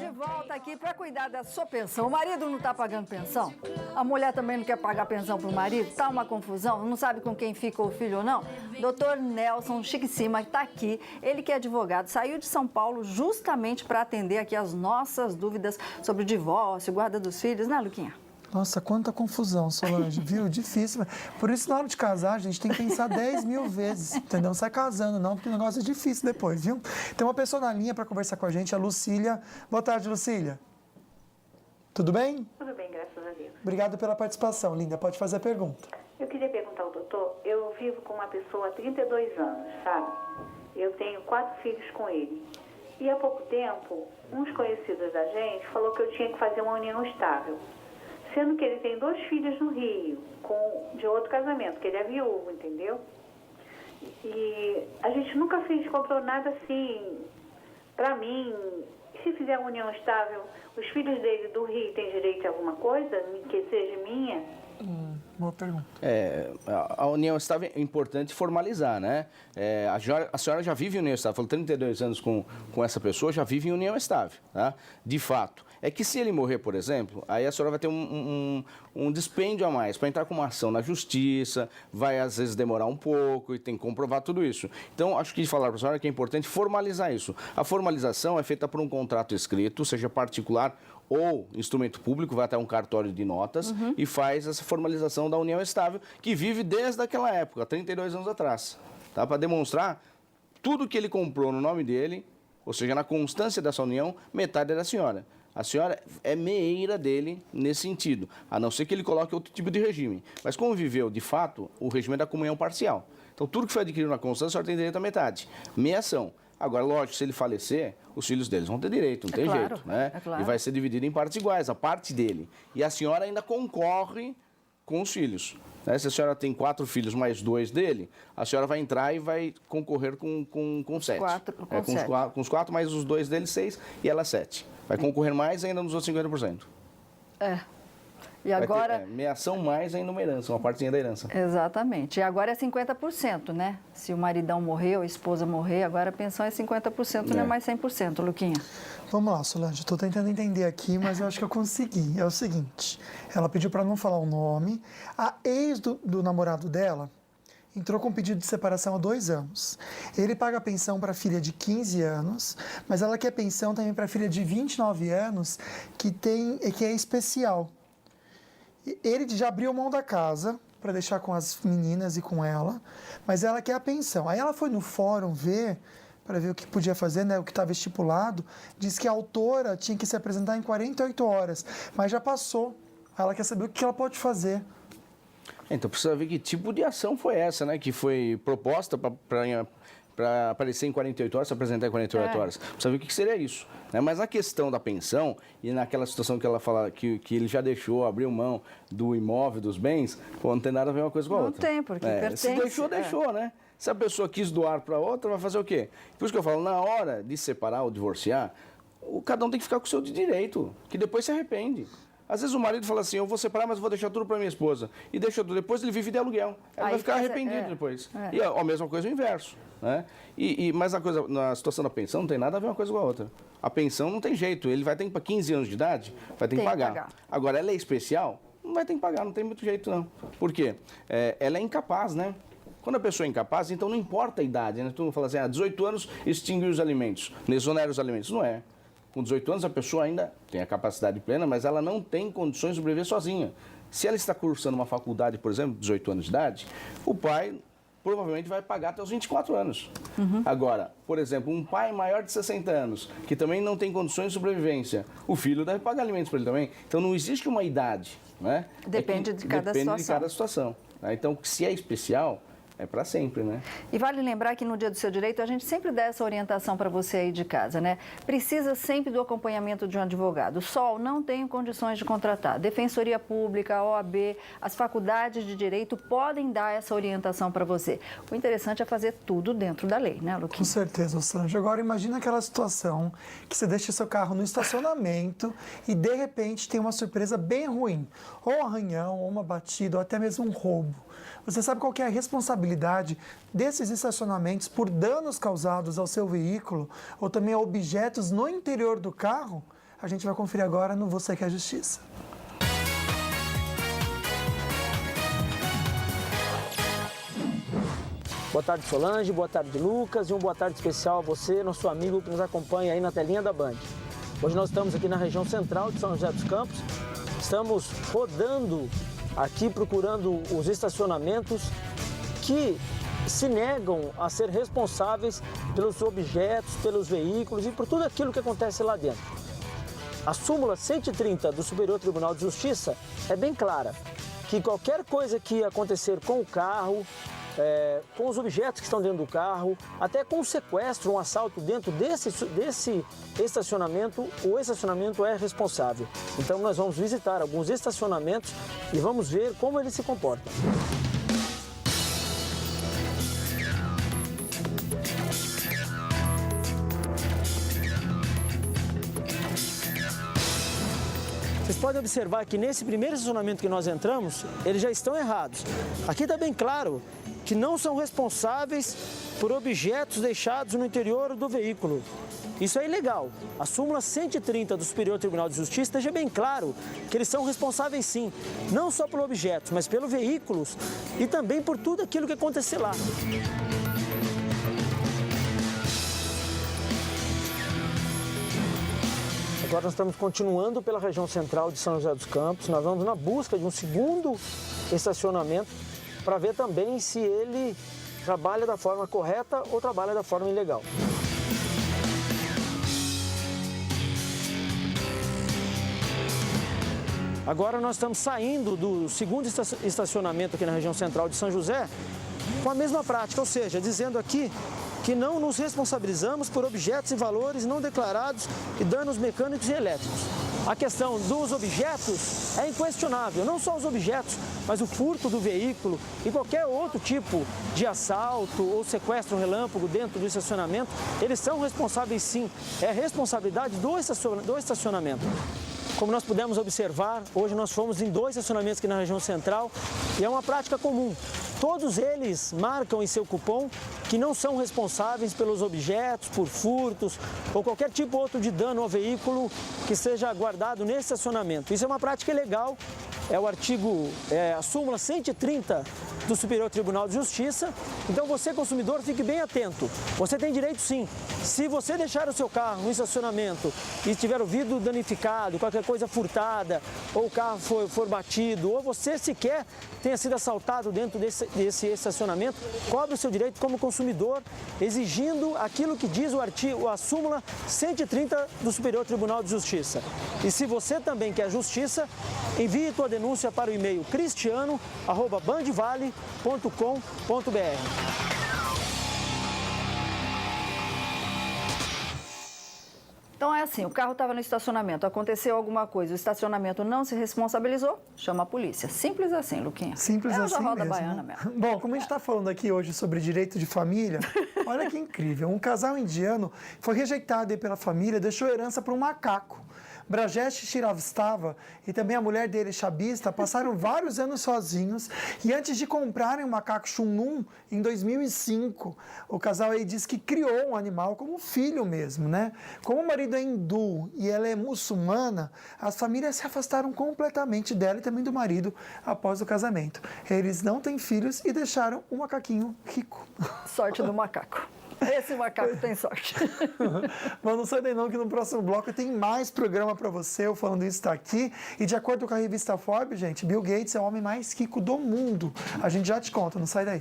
De volta aqui para cuidar da sua pensão. O marido não está pagando pensão? A mulher também não quer pagar pensão para o marido? Tá uma confusão? Não sabe com quem fica o filho ou não? Doutor Nelson Chiquicima está aqui. Ele que é advogado, saiu de São Paulo justamente para atender aqui as nossas dúvidas sobre o divórcio, guarda dos filhos, né, Luquinha? Nossa, quanta confusão, Solange, viu? Difícil. Por isso, na hora de casar, a gente tem que pensar 10 mil vezes, entendeu? Não sai casando, não, porque o negócio é difícil depois, viu? Tem uma pessoa na linha para conversar com a gente, a Lucília. Boa tarde, Lucília. Tudo bem? Tudo bem, graças a Deus. Obrigado pela participação, linda. Pode fazer a pergunta. Eu queria perguntar ao doutor, eu vivo com uma pessoa há 32 anos, sabe? Eu tenho 4 filhos com ele. E há pouco tempo, uns conhecidos da gente falou que eu tinha que fazer uma união estável. Sendo que ele tem 2 filhos no Rio, de outro casamento, que ele é viúvo, entendeu? E a gente nunca comprou nada assim, pra mim. Se fizer uma união estável, os filhos dele do Rio têm direito a alguma coisa que seja minha? Boa pergunta. A união estável é importante formalizar, né? A senhora já vive em união estável, falou 32 anos com essa pessoa, já vive em união estável, tá? De fato. É que se ele morrer, por exemplo, aí a senhora vai ter um dispêndio a mais para entrar com uma ação na justiça, vai às vezes demorar um pouco e tem que comprovar tudo isso. Então, acho que falar para a senhora que é importante formalizar isso. A formalização é feita por um contrato escrito, seja particular ou instrumento público, vai até um cartório de notas e faz essa formalização da união estável, que vive desde aquela época, 32 anos atrás, tá? Para demonstrar tudo que ele comprou no nome dele, ou seja, na constância dessa união, metade é da senhora. A senhora é meeira dele nesse sentido, a não ser que ele coloque outro tipo de regime. Mas como viveu, de fato, o regime é da comunhão parcial. Então, tudo que foi adquirido na constância, a senhora tem direito à metade. Meiação. Agora, lógico, se ele falecer, os filhos deles vão ter direito, não tem jeito, né? É claro. E vai ser dividido em partes iguais, a parte dele. E a senhora ainda concorre com os filhos, né? Se a senhora tem 4 filhos mais 2 dele, a senhora vai entrar e vai concorrer com 7. Com os 4 mais os 2 dele, 6, e ela 7. Vai concorrer mais ainda nos outros 50%. E agora... Meiação mais ainda uma herança, uma partezinha da herança. Exatamente. E agora é 50%, né? Se o maridão morrer ou a esposa morrer, agora a pensão é 50%, não é mais 100%, Luquinha. Vamos lá, Solange. Estou tentando entender aqui, mas eu acho que eu consegui. É o seguinte, ela pediu para não falar o nome. A ex do namorado dela entrou com pedido de separação há 2 anos. Ele paga pensão para a filha de 15 anos, mas ela quer pensão também para a filha de 29 anos, que é especial. Ele já abriu mão da casa para deixar com as meninas e com ela, mas ela quer a pensão. Aí ela foi no fórum para ver o que podia fazer, né, o que estava estipulado, disse que a autora tinha que se apresentar em 48 horas, mas já passou. Ela quer saber o que ela pode fazer. Então precisa ver que tipo de ação foi essa, né, que foi proposta para aparecer em 48 horas, se apresentar em 48 horas. Precisa ver o que seria isso, né? Mas a questão da pensão, e naquela situação que ela fala que ele já deixou, abriu mão do imóvel, dos bens, pô, não tem nada a ver uma coisa com a outra. Não tem, porque pertence. Se deixou, deixou, né? Se a pessoa quis doar para outra, vai fazer o quê? Por isso que eu falo, na hora de separar ou divorciar, cada um tem que ficar com o seu direito, que depois se arrepende. Às vezes o marido fala assim, eu vou separar, mas vou deixar tudo para minha esposa. E deixa tudo. Depois ele vive de aluguel. Ela vai ficar arrependido depois. E a mesma coisa o inverso, né? Mas na situação da pensão não tem nada a ver uma coisa com a outra. A pensão não tem jeito. Ele vai ter que, para 15 anos de idade, vai ter que pagar. Agora, ela é especial? Não vai ter que pagar, não tem muito jeito não. Por quê? Ela é incapaz, né? Quando a pessoa é incapaz, então não importa a idade, né? Tu não fala assim, 18 anos extingue os alimentos, exonera os alimentos. Não é. Com 18 anos, a pessoa ainda tem a capacidade plena, mas ela não tem condições de sobreviver sozinha. Se ela está cursando uma faculdade, por exemplo, 18 anos de idade, o pai provavelmente vai pagar até os 24 anos. Agora, por exemplo, um pai maior de 60 anos, que também não tem condições de sobrevivência, o filho deve pagar alimentos para ele também. Então, não existe uma idade, né? Depende de cada situação. Então, se é especial, é para sempre, né? E vale lembrar que no Dia do Seu Direito a gente sempre dá essa orientação para você aí de casa, né? Precisa sempre do acompanhamento de um advogado. O SOL não tem condições de contratar. Defensoria Pública, OAB, as faculdades de Direito podem dar essa orientação para você. O interessante é fazer tudo dentro da lei, né, Luquinha? Com certeza, Solange. Agora, imagina aquela situação que você deixa seu carro no estacionamento e, de repente, tem uma surpresa bem ruim. Ou um arranhão, ou uma batida, ou até mesmo um roubo. Você sabe qual que é a responsabilidade desses estacionamentos por danos causados ao seu veículo ou também a objetos no interior do carro? A gente vai conferir agora no Você Quer Justiça. Boa tarde, Solange, boa tarde, Lucas, e boa tarde especial a você, nosso amigo que nos acompanha aí na telinha da Band. Hoje nós estamos aqui na região central de São José dos Campos, estamos rodando aqui procurando os estacionamentos que se negam a ser responsáveis pelos objetos, pelos veículos e por tudo aquilo que acontece lá dentro. A súmula 130 do Superior Tribunal de Justiça é bem clara, que qualquer coisa que acontecer com o carro, com os objetos que estão dentro do carro, até com um sequestro, um assalto dentro desse estacionamento, o estacionamento é responsável. Então nós vamos visitar alguns estacionamentos e vamos ver como eles se comportam. Vocês podem observar que nesse primeiro estacionamento que nós entramos, eles já estão errados. Aqui está bem claro que não são responsáveis por objetos deixados no interior do veículo. Isso é ilegal. A súmula 130 do Superior Tribunal de Justiça deixa bem claro que eles são responsáveis sim, não só por objetos, mas pelos veículos e também por tudo aquilo que acontecer lá. Agora nós estamos continuando pela região central de São José dos Campos. Nós vamos na busca de um segundo estacionamento para ver também se ele trabalha da forma correta ou trabalha da forma ilegal. Agora nós estamos saindo do segundo estacionamento aqui na região central de São José com a mesma prática, ou seja, dizendo aqui que não nos responsabilizamos por objetos e valores não declarados e danos mecânicos e elétricos. A questão dos objetos é inquestionável, não só os objetos, mas o furto do veículo e qualquer outro tipo de assalto ou sequestro relâmpago dentro do estacionamento, eles são responsáveis sim, é a responsabilidade do estacionamento. Como nós pudemos observar, hoje nós fomos em 2 estacionamentos aqui na região central e é uma prática comum. Todos eles marcam em seu cupom que não são responsáveis pelos objetos, por furtos ou qualquer tipo outro de dano ao veículo que seja guardado nesse estacionamento. Isso é uma prática ilegal, é o artigo, a súmula 130 do Superior Tribunal de Justiça. Então você, consumidor, fique bem atento. Você tem direito sim. Se você deixar o seu carro no estacionamento e tiver o vidro danificado, qualquer coisa furtada, ou o carro for batido, ou você sequer tenha sido assaltado dentro desse estacionamento, cobre o seu direito como consumidor, exigindo aquilo que diz a súmula 130 do Superior Tribunal de Justiça. E se você também quer justiça, envie tua denúncia para o e-mail cristiano@bandvale.com.br. Então é assim, o carro estava no estacionamento, aconteceu alguma coisa, o estacionamento não se responsabilizou, chama a polícia. Simples assim, Luquinha. Simples assim da roda mesmo. baiana mesmo. Bom, como a gente está falando aqui hoje sobre direito de família, olha que incrível. Um casal indiano foi rejeitado aí pela família, deixou herança para um macaco. Brajesh Shiravastava e também a mulher dele, Shabista, passaram vários anos sozinhos e antes de comprarem o macaco Chunum, em 2005, o casal aí diz que criou um animal como filho mesmo, né? Como o marido é hindu e ela é muçulmana, as famílias se afastaram completamente dela e também do marido após o casamento. Eles não têm filhos e deixaram um macaquinho rico. Sorte do macaco. Esse macaco tem sorte. Mas não sai daí não, que no próximo bloco tem mais programa para você. O Falando Isso está aqui. E de acordo com a revista Forbes, gente, Bill Gates é o homem mais rico do mundo. A gente já te conta, não sai daí.